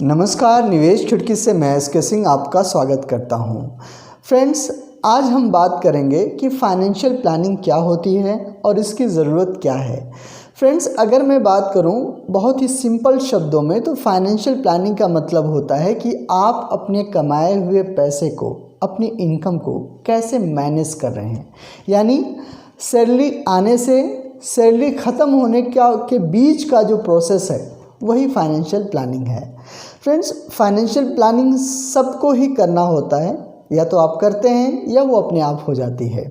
नमस्कार, निवेश चुटकी से मैं एसके सिंह आपका स्वागत करता हूं। फ्रेंड्स, आज हम बात करेंगे कि फाइनेंशियल प्लानिंग क्या होती है और इसकी ज़रूरत क्या है। फ्रेंड्स, अगर मैं बात करूं बहुत ही सिंपल शब्दों में तो फाइनेंशियल प्लानिंग का मतलब होता है कि आप अपने कमाए हुए पैसे को, अपनी इनकम को कैसे मैनेज कर रहे हैं। यानी सैलरी आने से सैलरी ख़त्म होने के बीच का जो प्रोसेस है वही फाइनेंशियल प्लानिंग है। फ्रेंड्स, फाइनेंशियल प्लानिंग सबको ही करना होता है, या तो आप करते हैं या वो अपने आप हो जाती है।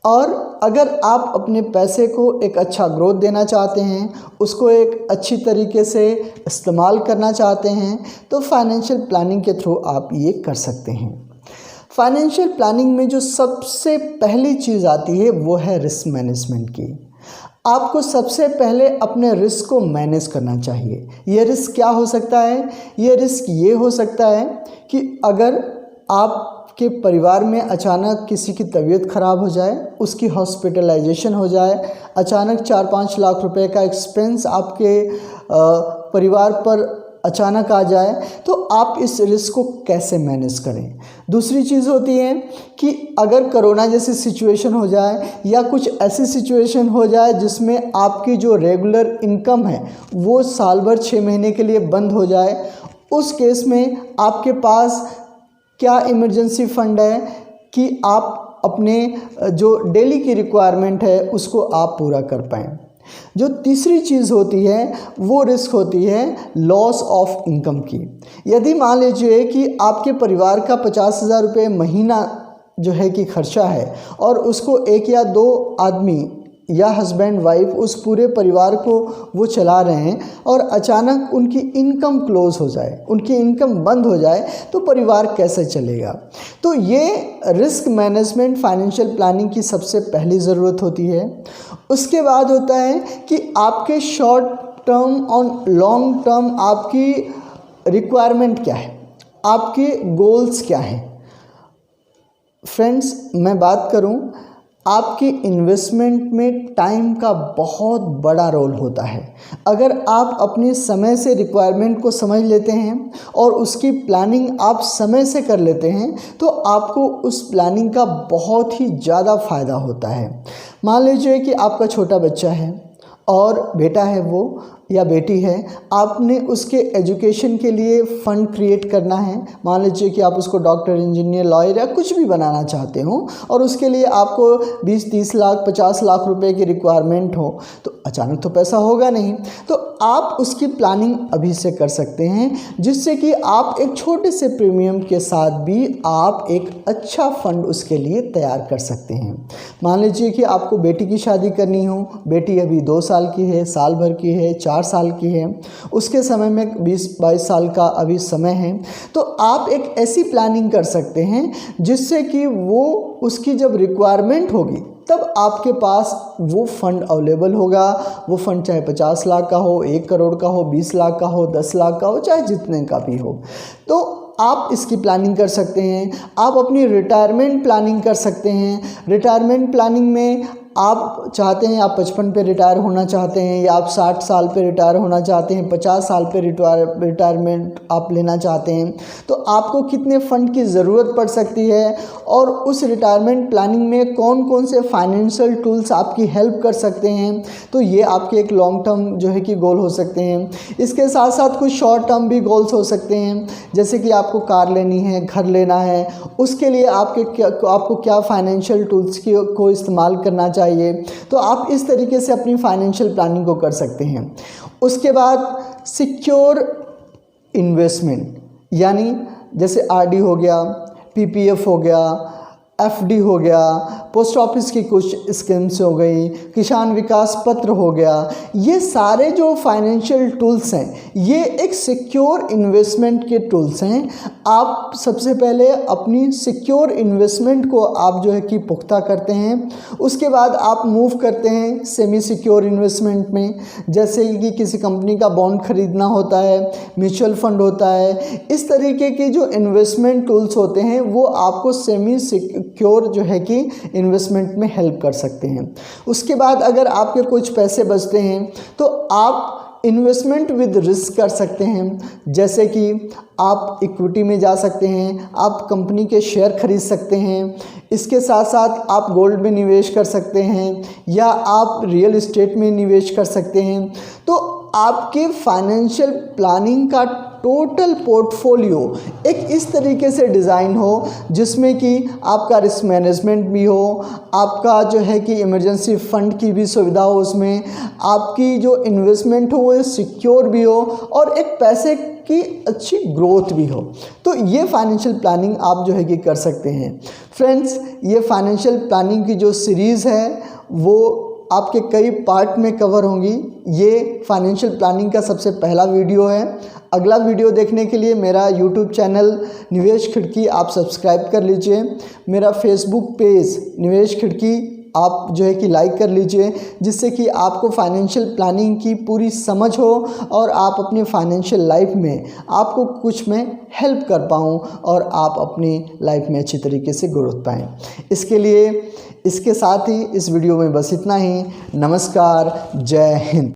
और अगर आप अपने पैसे को एक अच्छा ग्रोथ देना चाहते हैं, उसको एक अच्छी तरीके से इस्तेमाल करना चाहते हैं, तो फाइनेंशियल प्लानिंग के थ्रू आप ये कर सकते हैं। फाइनेंशियल प्लानिंग में जो सबसे पहली चीज़ आती है वो है रिस्क मैनेजमेंट की। आपको सबसे पहले अपने रिस्क को मैनेज करना चाहिए। ये रिस्क क्या हो सकता है? ये रिस्क ये हो सकता है कि अगर आपके परिवार में अचानक किसी की तबीयत ख़राब हो जाए, उसकी हॉस्पिटलाइजेशन हो जाए, अचानक 4-5 लाख रुपए का एक्सपेंस आपके परिवार पर अचानक आ जाए, तो आप इस रिस्क को कैसे मैनेज करें। दूसरी चीज़ होती है कि अगर कोरोना जैसी सिचुएशन हो जाए या कुछ ऐसी सिचुएशन हो जाए जिसमें आपकी जो रेगुलर इनकम है वो साल भर 6 महीने के लिए बंद हो जाए, उस केस में आपके पास क्या इमरजेंसी फंड है कि आप अपने जो डेली की रिक्वायरमेंट है उसको आप पूरा कर पाएँ। जो तीसरी चीज़ होती है वो रिस्क होती है लॉस ऑफ इनकम की। यदि मान लीजिए कि आपके परिवार का 50,000 रुपये महीना जो है कि खर्चा है और उसको 1 या 2 आदमी या हस्बैंड वाइफ उस पूरे परिवार को वो चला रहे हैं और अचानक उनकी इनकम क्लोज हो जाए, उनकी इनकम बंद हो जाए, तो परिवार कैसे चलेगा। तो ये रिस्क मैनेजमेंट फाइनेंशियल प्लानिंग की सबसे पहली ज़रूरत होती है। उसके बाद होता है कि आपके शॉर्ट टर्म और लॉन्ग टर्म आपकी रिक्वायरमेंट क्या है, आपके गोल्स क्या हैं। फ्रेंड्स, मैं बात करूं, आपकी इन्वेस्टमेंट में टाइम का बहुत बड़ा रोल होता है। अगर आप अपने समय से रिक्वायरमेंट को समझ लेते हैं और उसकी प्लानिंग आप समय से कर लेते हैं तो आपको उस प्लानिंग का बहुत ही ज़्यादा फ़ायदा होता है। मान लीजिए कि आपका छोटा बच्चा है और बेटा है वो या बेटी है, आपने उसके एजुकेशन के लिए फ़ंड क्रिएट करना है। मान लीजिए कि आप उसको डॉक्टर, इंजीनियर, लॉयर या कुछ भी बनाना चाहते हो और उसके लिए आपको 20-30 लाख 50 लाख रुपए की रिक्वायरमेंट हो, तो अचानक तो पैसा होगा नहीं। तो आप उसकी प्लानिंग अभी से कर सकते हैं, जिससे कि आप एक छोटे से प्रीमियम के साथ भी आप एक अच्छा फ़ंड उसके लिए तैयार कर सकते हैं। मान लीजिए कि आपको बेटी की शादी करनी हो, बेटी अभी 2 साल की है, साल भर की है, 4 साल की है, उसके समय में 20-22 साल का अभी समय है, तो आप एक ऐसी प्लानिंग कर सकते हैं जिससे कि वो उसकी जब रिक्वायरमेंट होगी तब आपके पास वो फंड अवेलेबल होगा। वो फंड चाहे 50 लाख का हो, 1 करोड़ का हो, 20 लाख का हो, 10 लाख का हो, चाहे जितने का भी हो, तो आप इसकी प्लानिंग कर सकते हैं। आप अपनी रिटायरमेंट प्लानिंग कर सकते हैं। रिटायरमेंट प्लानिंग में आप चाहते हैं, आप 55 पे रिटायर होना चाहते हैं या आप 60 साल पे रिटायर होना चाहते हैं, 50 साल पे रिटायरमेंट आप लेना चाहते हैं, तो आपको कितने फ़ंड की ज़रूरत पड़ सकती है और उस रिटायरमेंट प्लानिंग में कौन कौन से फाइनेंशियल टूल्स आपकी हेल्प कर सकते हैं। तो ये आपके एक लॉन्ग टर्म जो है कि गोल हो सकते हैं। इसके साथ साथ कुछ शॉर्ट टर्म भी गोल्स हो सकते हैं, जैसे कि आपको कार लेनी है, घर लेना है, उसके लिए आपको क्या फाइनेंशियल टूल्स को इस्तेमाल करना चाहिए। तो आप इस तरीके से अपनी फाइनेंशियल प्लानिंग को कर सकते हैं। उसके बाद सिक्योर इन्वेस्टमेंट, यानी जैसे आरडी हो गया, पीपीएफ हो गया, एफडी हो गया, पोस्ट ऑफिस की कुछ स्कीम्स हो गई, किसान विकास पत्र हो गया, ये सारे जो फाइनेंशियल टूल्स हैं ये एक सिक्योर इन्वेस्टमेंट के टूल्स हैं। आप सबसे पहले अपनी सिक्योर इन्वेस्टमेंट को आप जो है कि पुख्ता करते हैं, उसके बाद आप मूव करते हैं सेमी सिक्योर इन्वेस्टमेंट में, जैसे कि किसी कंपनी का बॉन्ड खरीदना होता है, म्यूचुअल फंड होता है। इस तरीके के जो इन्वेस्टमेंट टूल्स होते हैं वो आपको सेमी सिक्योर जो है कि इन्वेस्टमेंट में हेल्प कर सकते हैं। उसके बाद अगर आपके कुछ पैसे बचते हैं तो आप इन्वेस्टमेंट विद रिस्क कर सकते हैं, जैसे कि आप इक्विटी में जा सकते हैं, आप कंपनी के शेयर खरीद सकते हैं, इसके साथ साथ आप गोल्ड में निवेश कर सकते हैं या आप रियल एस्टेट में निवेश कर सकते हैं। तो आपके फाइनेंशियल प्लानिंग का टोटल पोर्टफोलियो एक इस तरीके से डिज़ाइन हो जिसमें कि आपका रिस्क मैनेजमेंट भी हो, आपका जो है कि इमरजेंसी फंड की भी सुविधा हो, उसमें आपकी जो इन्वेस्टमेंट हो वो सिक्योर भी हो और एक पैसे की अच्छी ग्रोथ भी हो। तो ये फाइनेंशियल प्लानिंग आप जो है कि कर सकते हैं। फ्रेंड्स, ये फाइनेंशियल प्लानिंग की जो सीरीज़ है वो आपके कई पार्ट में कवर होंगी। ये फाइनेंशियल प्लानिंग का सबसे पहला वीडियो है। अगला वीडियो देखने के लिए मेरा यूट्यूब चैनल निवेश खिड़की आप सब्सक्राइब कर लीजिए। मेरा फेसबुक पेज निवेश खिड़की आप जो है कि लाइक कर लीजिए, जिससे कि आपको फाइनेंशियल प्लानिंग की पूरी समझ हो और आप अपनी फाइनेंशियल लाइफ में आपको कुछ में हेल्प कर पाऊँ और आप अपनी लाइफ में अच्छी तरीके से ग्रोथ पाएँ। इसके साथ ही इस वीडियो में बस इतना ही। नमस्कार, जय हिंद।